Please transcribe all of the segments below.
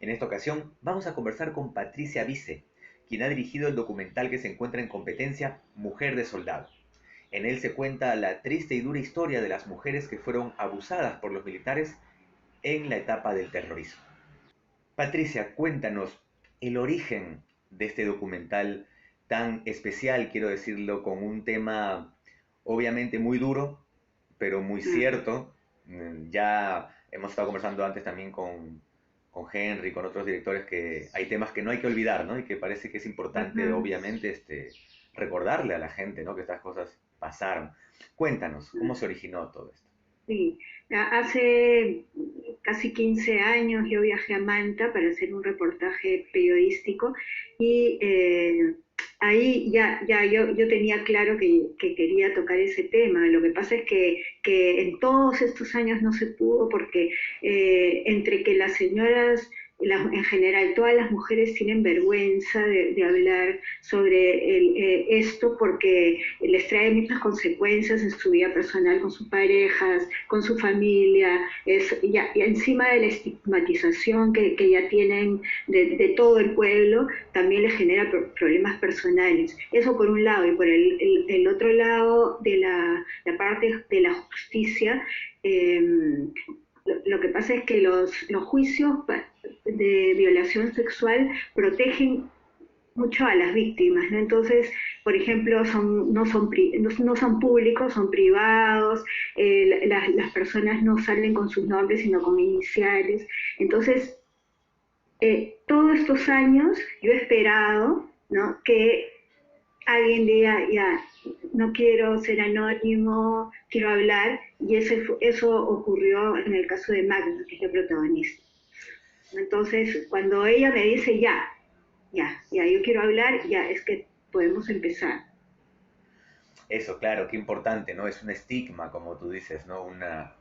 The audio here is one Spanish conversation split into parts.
En esta ocasión vamos a conversar con Patricia Vice, quien ha dirigido el documental que se encuentra en competencia Mujer de Soldado. En él se cuenta la triste y dura historia de las mujeres que fueron abusadas por los militares en la etapa del terrorismo. Patricia, cuéntanos el origen de este documental tan especial, quiero decirlo, con un tema obviamente muy duro, pero muy Mm, cierto. Ya hemos estado conversando antes también con Henry, con otros directores, que hay temas que no hay que olvidar, ¿no? Y que parece que es importante, ujú, obviamente, recordarle a la gente, ¿no? Que estas cosas pasaron. Cuéntanos, ¿cómo mm. se originó todo esto? Sí, hace casi 15 años yo viajé a Manta para hacer un reportaje periodístico y ahí yo tenía claro que quería tocar ese tema. Lo que pasa es que en todos estos años no se pudo porque entre que las señoras, en general, todas las mujeres tienen vergüenza de hablar sobre esto porque les trae muchas consecuencias en su vida personal, con sus parejas, con su familia, y encima de la estigmatización que ya tienen de todo el pueblo, también les genera problemas personales. Eso por un lado, y por el otro lado de la parte de la justicia, eh, lo que pasa es que los juicios de violación sexual protegen mucho a las víctimas, ¿no? Entonces, por ejemplo, no son públicos, son privados, las personas no salen con sus nombres, sino con iniciales. Entonces, todos estos años yo he esperado, ¿no? Que alguien diga, ya, no quiero ser anónimo, quiero hablar, y eso ocurrió en el caso de Magda, que es la protagonista. Entonces, cuando ella me dice, yo quiero hablar, ya, es que podemos empezar. Eso, claro, qué importante, ¿no? Es un estigma, como tú dices, ¿no? Una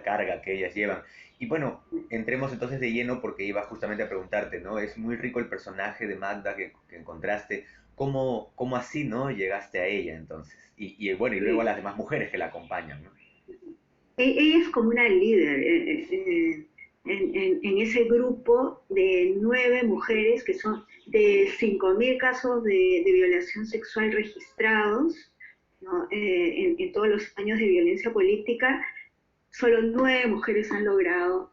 carga que ellas llevan. Y bueno, entremos entonces de lleno porque iba justamente a preguntarte, ¿no? Es muy rico el personaje de Magda que encontraste. ¿Cómo así, ¿no? Llegaste a ella entonces? Y bueno, y luego a Sí. las demás mujeres que la acompañan, ¿no? Ella es como una líder en ese grupo de 9 mujeres que son de 5.000 casos de violación sexual registrados, ¿no? En todos los años de violencia política. Solo 9 mujeres han logrado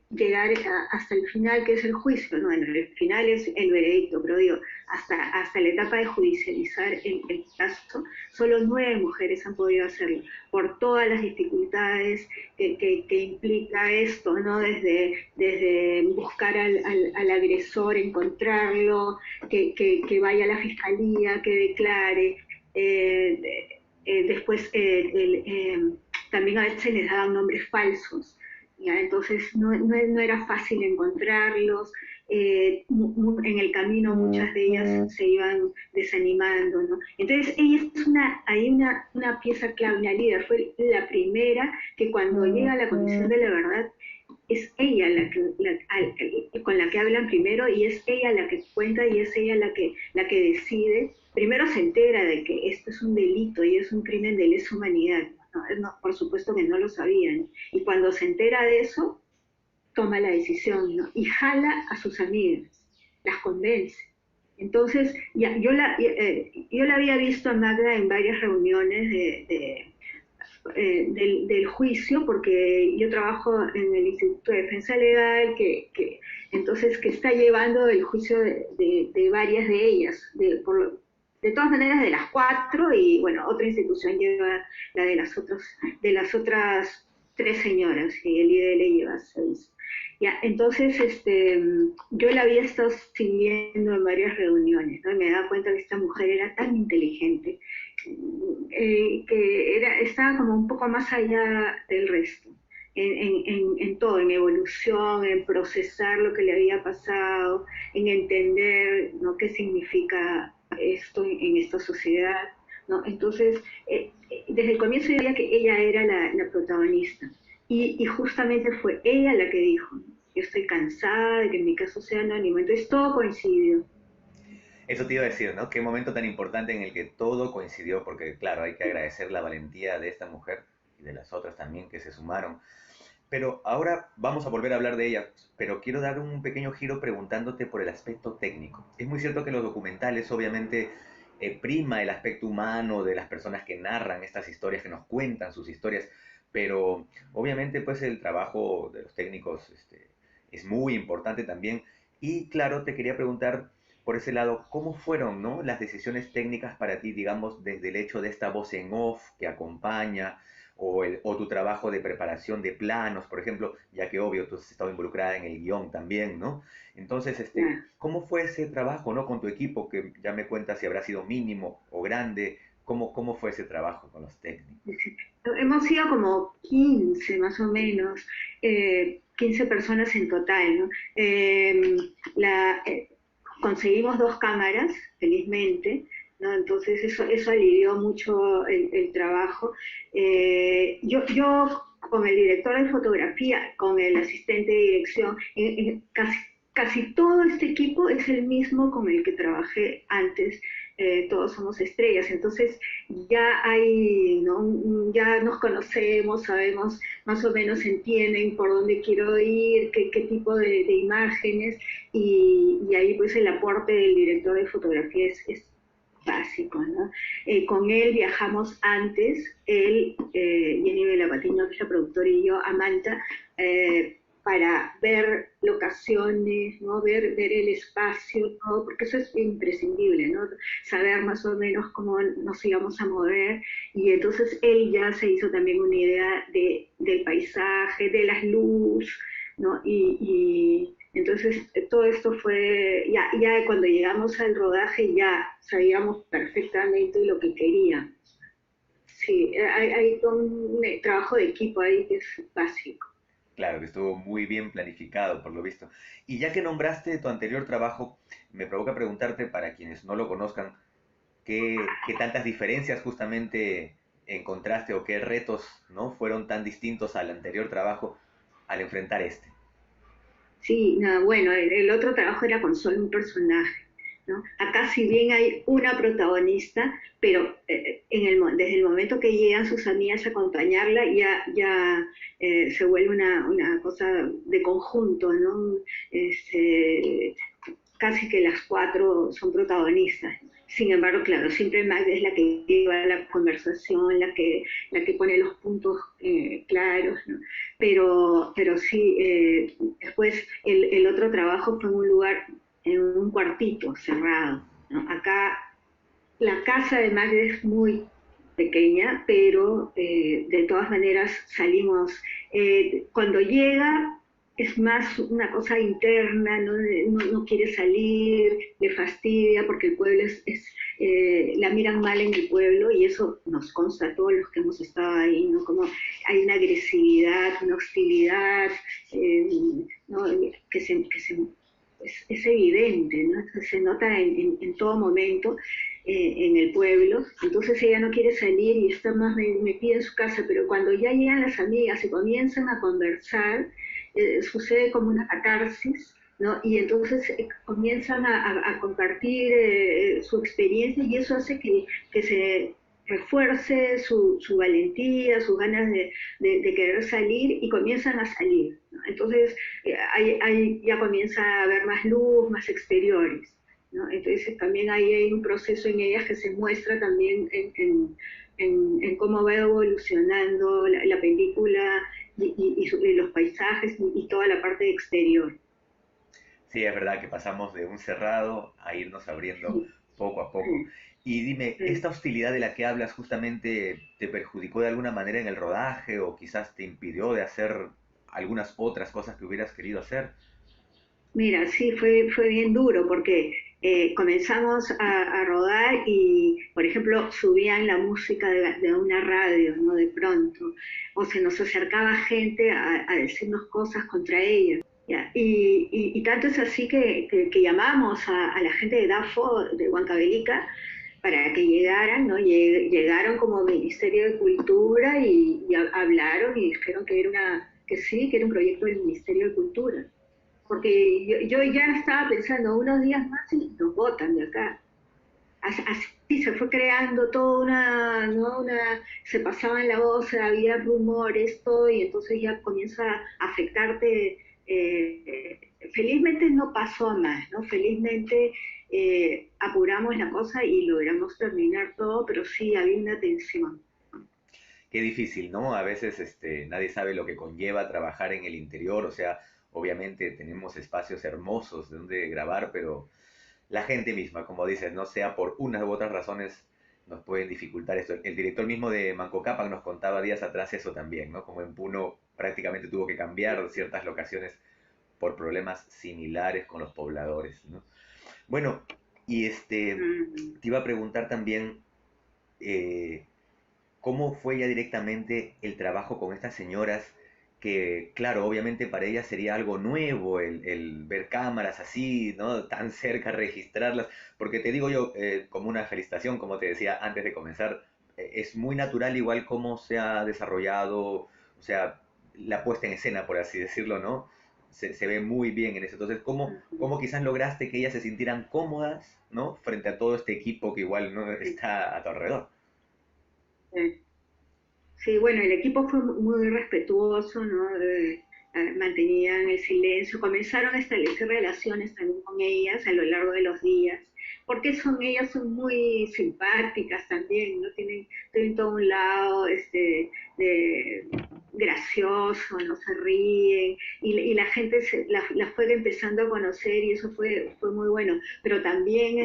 llegar hasta el final, que es el juicio, ¿no? El final es el veredicto, pero digo, hasta la etapa de judicializar el caso, solo 9 mujeres han podido hacerlo, por todas las dificultades que implica esto, ¿no? Desde buscar al agresor, encontrarlo, que vaya a la fiscalía, que declare, eh, después también a veces les daban nombres falsos, ¿ya? Entonces no era fácil encontrarlos, en el camino muchas de ellas se iban desanimando, ¿no? Entonces ella es una pieza clave, una líder, fue la primera que cuando llega a la condición de la verdad es ella con la que hablan primero y es ella la que cuenta y es ella la que decide. Primero se entera de que esto es un delito y es un crimen de lesa humanidad. No, no, por supuesto que no lo sabían. Y cuando se entera de eso, toma la decisión, ¿no? Y jala a sus amigas, las convence. Entonces, yo la había visto a Magda en varias reuniones del juicio, porque yo trabajo en el Instituto de Defensa Legal, entonces que está llevando el juicio de varias de ellas, de todas maneras de las 4, y bueno, otra institución lleva la de las otras 3 señoras, y el IDL lleva 6. Ya, entonces, yo la había estado siguiendo en varias reuniones, ¿no? Y me daba cuenta que esta mujer era tan inteligente, estaba como un poco más allá del resto, en todo, en evolución, en procesar lo que le había pasado, en entender, ¿no? Qué significa esto en esta sociedad, ¿no? Entonces, desde el comienzo yo veía que ella era la protagonista, y justamente fue ella la que dijo, ¿no? Yo estoy cansada de que en mi caso sea anónimo, entonces todo coincidió. Eso te iba a decir, ¿no? Qué momento tan importante en el que todo coincidió, porque claro, hay que agradecer la valentía de esta mujer y de las otras también que se sumaron. Pero ahora vamos a volver a hablar de ella, pero quiero dar un pequeño giro preguntándote por el aspecto técnico. Es muy cierto que los documentales obviamente prima el aspecto humano de las personas que narran estas historias, que nos cuentan sus historias, pero obviamente pues el trabajo de los técnicos es muy importante también. Y claro, te quería preguntar por ese lado, ¿cómo fueron, ¿no?, las decisiones técnicas para ti, digamos, desde el hecho de esta voz en off que acompaña? O tu trabajo de preparación de planos, por ejemplo, ya que obvio tú has estado involucrada en el guión también, ¿no? Entonces, Ya. ¿cómo fue ese trabajo, ¿no?, con tu equipo, que ya me cuentas si habrá sido mínimo o grande? ¿Cómo fue ese trabajo con los técnicos? Hemos sido como 15 más o menos, 15 personas en total, ¿no? La, conseguimos dos cámaras, felizmente, ¿no? Entonces eso alivió mucho el trabajo. Yo con el director de fotografía, con el asistente de dirección, casi todo este equipo es el mismo con el que trabajé antes. Todos somos estrellas, entonces ya hay, ¿no?, ya nos conocemos, sabemos, más o menos entienden por dónde quiero ir, qué tipo de imágenes, y ahí pues el aporte del director de fotografía es básico, ¿no? Con él viajamos antes, él, Jenny Belapatiño, que es la productora, y yo, a Manta, para ver locaciones, ¿no? Ver el espacio, todo, porque eso es imprescindible, ¿no? Saber más o menos cómo nos íbamos a mover, y entonces él ya se hizo también una idea del paisaje, de las luces, ¿no? Y entonces todo esto fue, ya cuando llegamos al rodaje ya sabíamos perfectamente lo que queríamos. Sí, hay un trabajo de equipo ahí que es básico. Claro, que estuvo muy bien planificado, por lo visto. Y ya que nombraste tu anterior trabajo, me provoca preguntarte, para quienes no lo conozcan, qué tantas diferencias justamente encontraste o qué retos, ¿no?, fueron tan distintos al anterior trabajo al enfrentar este. Sí, no, bueno, el otro trabajo era con solo un personaje, ¿no? Acá si bien hay una protagonista, pero desde el momento que llegan sus amigas a acompañarla, ya se vuelve una cosa de conjunto, ¿no? Este, casi que las cuatro son protagonistas. Sin embargo, claro, siempre Magda es la que lleva la conversación, la que pone los puntos claros, ¿no? Pero sí, después el otro trabajo fue en un lugar, en un cuartito cerrado, ¿no? Acá la casa de Magda es muy pequeña, pero de todas maneras salimos. Cuando llega es más una cosa interna, no quiere salir, le fastidia porque el pueblo la miran mal en el pueblo, y eso nos consta a todos los que hemos estado ahí, ¿no? Como hay una agresividad, una hostilidad, eh, ¿no?, es evidente, ¿no? Se nota en todo momento en el pueblo. Entonces ella no quiere salir y está más metida en su casa, pero cuando ya llegan las amigas y comienzan a conversar, sucede como una catarsis, ¿no? Y entonces comienzan a compartir su experiencia, y eso hace que se refuerce su valentía, sus ganas de querer salir, y comienzan a salir, ¿no? Entonces ya comienza a haber más luz, más exteriores, ¿no? Entonces también ahí hay un proceso en ellas que se muestra también en cómo va evolucionando la película, y los paisajes, y toda la parte exterior. Sí, es verdad que pasamos de un cerrado a irnos abriendo Sí, poco a poco. sí, Y dime, sí. ¿esta hostilidad de la que hablas justamente te perjudicó de alguna manera en el rodaje o quizás te impidió de hacer algunas otras cosas que hubieras querido hacer? Mira, sí, fue bien duro porque comenzamos a rodar y, por ejemplo, subían la música de una radio, ¿no? De pronto, o se nos acercaba gente a decirnos cosas contra ella. ¿Ya? Y tanto es así que llamamos a la gente de DAFO, de Huancavelica, para que llegaran, ¿no? Llegaron como Ministerio de Cultura, y hablaron y dijeron que sí, que era un proyecto del Ministerio de Cultura, porque yo ya estaba pensando unos días más y nos botan de acá. así se fue creando toda una, ¿no? Se pasaban la voz, había rumores, todo, y entonces ya comienza a afectarte. Felizmente no pasó a más, ¿no? Felizmente apuramos la cosa y logramos terminar todo, pero sí había una tensión. Qué difícil, ¿no? A veces nadie sabe lo que conlleva trabajar en el interior, o sea, obviamente tenemos espacios hermosos de donde grabar, pero la gente misma, como dices, no sea por unas u otras razones, nos pueden dificultar esto. El director mismo de Manco Cápac nos contaba días atrás eso también, ¿no? Como en Puno prácticamente tuvo que cambiar ciertas locaciones por problemas similares con los pobladores, ¿no? Bueno, y Mm. te iba a preguntar también, eh, ¿cómo fue ya directamente el trabajo con estas señoras? Que, claro, obviamente para ellas sería algo nuevo el ver cámaras así, ¿no? Tan cerca, registrarlas. Porque te digo yo, como una felicitación, como te decía antes de comenzar, es muy natural igual cómo se ha desarrollado, o sea, la puesta en escena, por así decirlo, ¿no? Se ve muy bien en eso. Entonces, ¿cómo quizás lograste que ellas se sintieran cómodas, ¿no? Frente a todo este equipo que igual no Sí, está a tu alrededor. sí. Sí, bueno, el equipo fue muy respetuoso, ¿no? Mantenían el silencio, comenzaron a establecer relaciones también con ellas a lo largo de los días, porque ellas son muy simpáticas también, ¿no? Tienen todo un lado de gracioso, no se ríen, y la gente la fue empezando a conocer y eso fue muy bueno. Pero también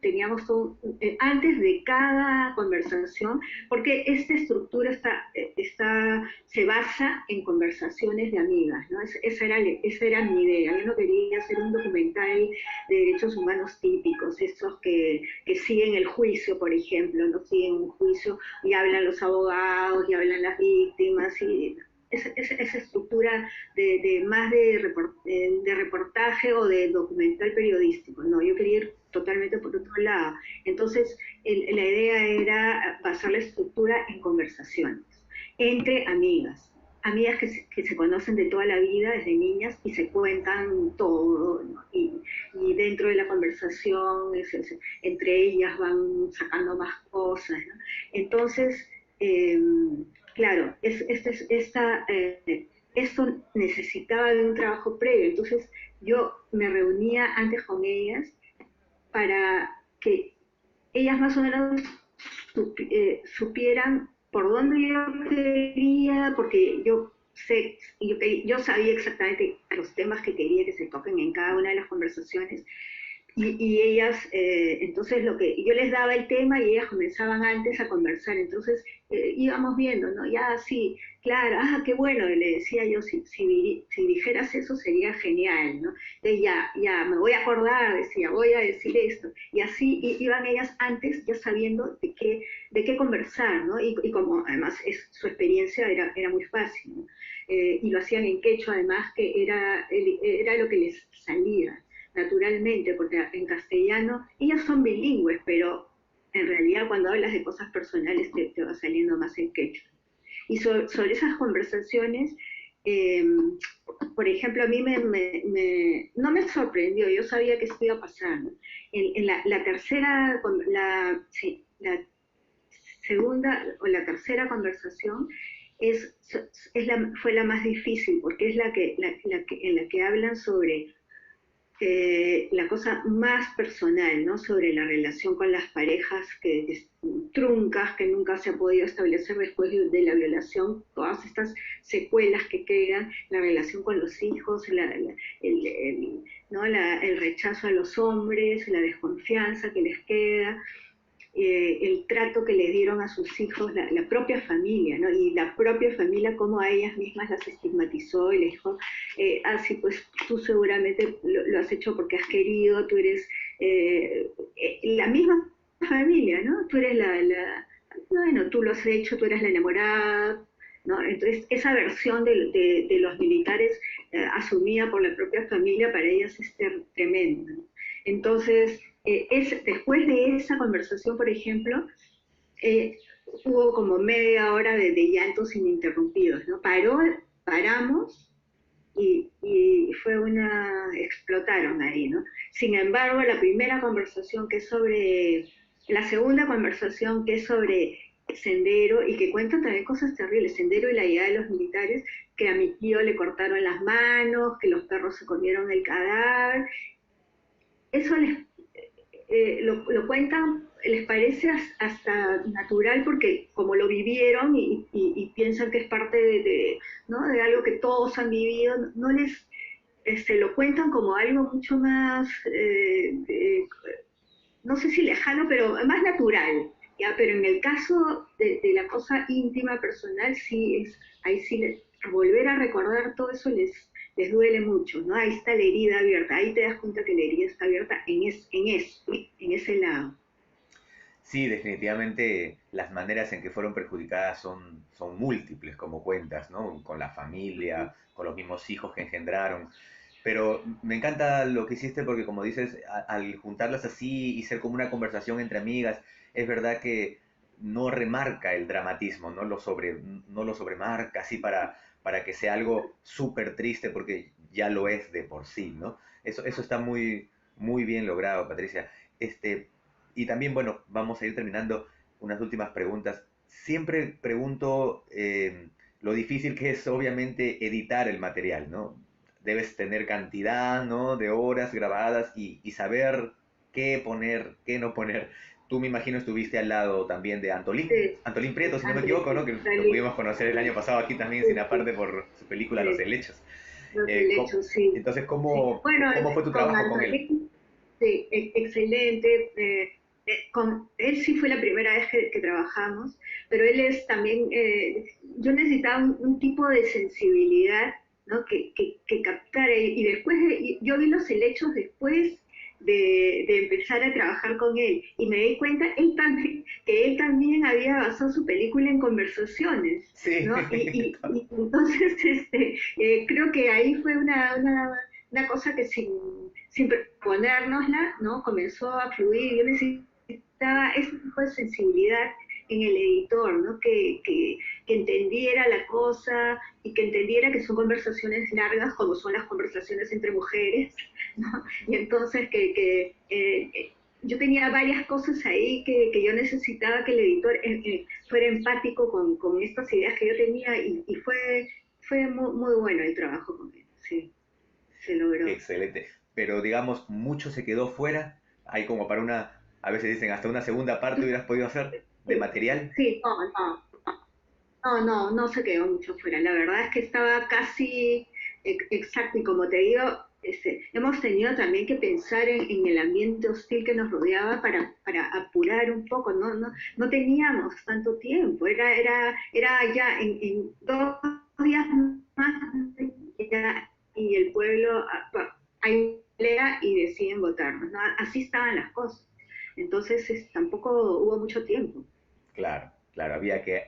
teníamos todo, antes de cada conversación, porque esta estructura se basa en conversaciones de amigas, ¿no? Esa era mi idea. Yo no quería hacer un documental de derechos humanos típicos, esos que siguen el juicio, por ejemplo, no siguen un juicio y hablan los abogados y hablan las víctimas y esa estructura más de reportaje o de documental periodístico. No, yo quería ir totalmente por otro lado. Entonces, la idea era basar la estructura en conversaciones entre amigas que se conocen de toda la vida, desde niñas, y se cuentan todo, ¿no? Y dentro de la conversación, entre ellas van sacando más cosas, ¿no? Entonces, eh, claro, esto necesitaba de un trabajo previo, entonces yo me reunía antes con ellas para que ellas más o menos supieran por dónde yo quería, porque yo sabía exactamente los temas que quería que se toquen en cada una de las conversaciones, y ellas, entonces yo les daba el tema y ellas comenzaban antes a conversar, entonces íbamos viendo, ¿no? Ya sí, claro, qué bueno, le decía yo, si dijeras eso sería genial, ¿no? Entonces ya, me voy a acordar, decía, voy a decir esto, y así iban ellas antes ya sabiendo de qué conversar, ¿no? Y como además su experiencia era muy fácil, ¿no? Y lo hacían en quechua, además, que era lo que les salía naturalmente, porque en castellano ellas son bilingües, pero en realidad cuando hablas de cosas personales te va saliendo más en quechua. Y sobre esas conversaciones, eh, por ejemplo, a mí no me sorprendió, yo sabía que esto iba a pasar, ¿no? En la tercera, sí, la segunda o la tercera conversación fue la más difícil, porque es en la que hablan sobre la cosa más personal, ¿no? Sobre la relación con las parejas truncas, que nunca se ha podido establecer después de la violación, todas estas secuelas que quedan, la relación con los hijos, ¿no? El rechazo a los hombres, la desconfianza que les queda, el trato que le dieron a sus hijos, la propia familia, ¿no? Y la propia familia, como a ellas mismas las estigmatizó y les dijo, sí, pues tú seguramente lo has hecho porque has querido, tú eres la misma familia, ¿no? Tú eres bueno, tú lo has hecho, tú eres la enamorada, ¿no? Entonces, esa versión de los militares asumida por la propia familia para ellas es tremenda, ¿no? Entonces, después de esa conversación, por ejemplo, eh, hubo como media hora de llantos ininterrumpidos, ¿no? Paramos y fue explotaron ahí, ¿no? Sin embargo, la segunda conversación que es sobre Sendero y que cuenta también cosas terribles, Sendero y la llegada de los militares, que a mi tío le cortaron las manos, que los perros se comieron el cadáver, eso lo cuentan, les parece hasta natural porque como lo vivieron y piensan que es parte ¿no? de algo que todos han vivido, no les lo cuentan como algo mucho más, no sé si lejano, pero más natural. ¿Ya? Pero en el caso de la cosa íntima, personal, sí ahí sí volver a recordar todo eso les duele mucho, ¿no? Ahí está la herida abierta, ahí te das cuenta que la herida está abierta en ese lado. Sí, definitivamente las maneras en que fueron perjudicadas son múltiples, como cuentas, ¿no? Con la familia, con los mismos hijos que engendraron. Pero me encanta lo que hiciste porque, como dices, al juntarlas así y ser como una conversación entre amigas, es verdad que no remarca el dramatismo, no lo sobremarca así para que sea algo súper triste porque ya lo es de por sí, ¿no? Eso está muy, muy bien logrado, Patricia. Este, y también, bueno, vamos a ir terminando unas últimas preguntas. Siempre pregunto lo difícil que es, obviamente, editar el material, ¿no? Debes tener cantidad, ¿no? De horas grabadas y saber qué poner, qué no poner. Tú me imagino estuviste al lado también de Sí, Antolín Prieto, si no me Andrés, equivoco, ¿no? Que lo pudimos conocer el año pasado aquí también, sin aparte por su película Los sí, Helechos. los helechos, sí. Entonces, Sí. Bueno, cómo fue tu con trabajo con él? Antolín, sí, excelente. Con él sí fue la primera vez que trabajamos, pero él es también, yo necesitaba un tipo de sensibilidad, ¿no? Que captara. Y después, yo vi los helechos después de empezar a trabajar con él y me di cuenta que él también había basado su película en conversaciones, Sí, ¿no? Y entonces creo que ahí fue una cosa que sin proponérnosla, ¿no? Comenzó a fluir. Yo necesitaba ese tipo de sensibilidad en el editor, ¿no? Que entendiera la cosa y que entendiera que son conversaciones largas como son las conversaciones entre mujeres, ¿no? Y entonces yo tenía varias cosas ahí que yo necesitaba que el editor fuera empático con estas ideas que yo tenía y fue muy bueno el trabajo con él, sí, se logró. excelente. Pero digamos, mucho se quedó fuera. Hay como para a veces dicen, hasta una segunda parte hubieras podido hacer de Sí, material. sí, no se quedó mucho fuera. La verdad es que estaba casi exacto y como te digo, hemos tenido también que pensar en el ambiente hostil que nos rodeaba para apurar un poco, no teníamos tanto tiempo, era ya en 2 días más y el pueblo hay pelea y deciden votarnos, ¿no? Así estaban las cosas. Entonces tampoco hubo mucho tiempo. Claro, claro, había que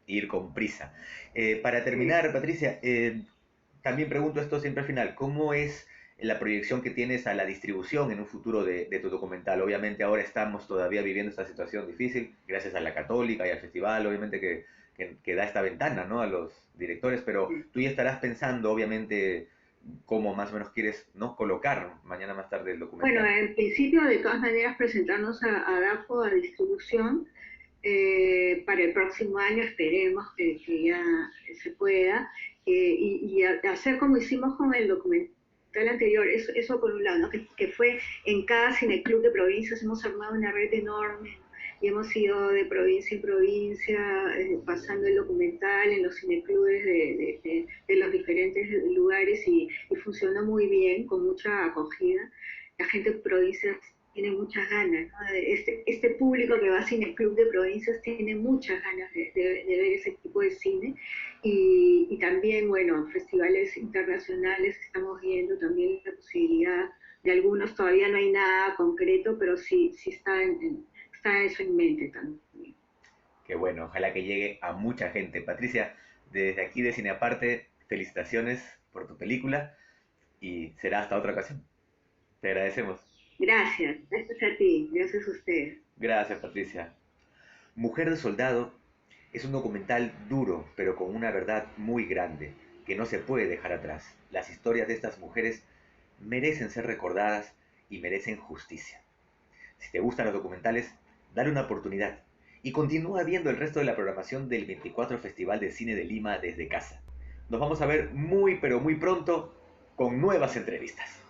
ir con prisa. Para Eh, terminar, Patricia, también pregunto esto siempre al final, ¿cómo es la proyección que tienes a la distribución en un futuro de tu documental? Obviamente ahora estamos todavía viviendo esta situación difícil, gracias a la Católica y al festival, obviamente que da esta ventana, ¿no? A los directores, pero tú ya estarás pensando, obviamente, cómo más o menos quieres, ¿no? Colocar mañana más tarde el Bueno, documental. en principio, de todas maneras, presentarnos a DAFO a distribución para el próximo año, esperemos que ya se pueda, hacer como hicimos con el documental anterior, eso por un lado, ¿no? Que fue en cada cineclub de provincias, hemos armado una red enorme, ¿no? Y hemos ido de provincia en provincia, pasando el documental en los cineclubes de los diferentes lugares y funcionó muy bien, con mucha acogida. La gente de provincias tiene muchas ganas, ¿no? Este público que va a Cine Club de Provincias tiene muchas ganas de ver ese tipo de cine y también, bueno, festivales internacionales estamos viendo también la posibilidad de algunos, todavía no hay nada concreto, pero sí está eso en mente también. Qué bueno, ojalá que llegue a mucha gente. Patricia, desde aquí de Cineaparte, felicitaciones por tu película y será hasta otra ocasión. Te agradecemos. Gracias a ti, gracias a ustedes. Gracias, Patricia. Mujer de Soldado es un documental duro, pero con una verdad muy grande. que no se puede dejar atrás. Las historias de estas mujeres merecen ser recordadas y merecen justicia. Si te gustan los documentales, dale una oportunidad y continúa viendo el resto de la programación del 24 Festival de Cine de Lima desde casa. Nos vamos a ver muy pero muy pronto con nuevas entrevistas.